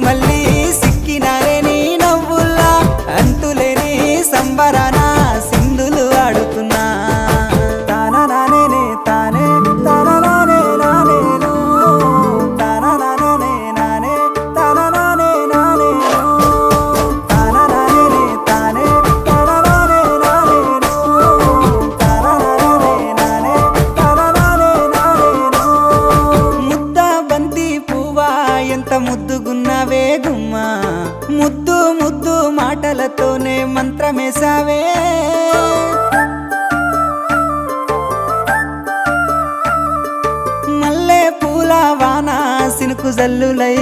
మళ్ళీ సిక్కినారే నీ నవ్వుల్లా అంతులేని సంబరాన సింధులు ఆడుతున్నా తాననానే తానే తాననానే నానేను తాననానే నానే తాననానే నానేను తాననానే తానే తాననానే నానేను తాననానే నానే తాననానే నానేను ముద్ద బంతి పువ్వా ఎంత ముద్దుగున్నావే గుమ్మా ముద్దు ముద్దు మాటలతోనే మంత్రమేసావే మల్లె పూల వాన సినుకు జల్లులై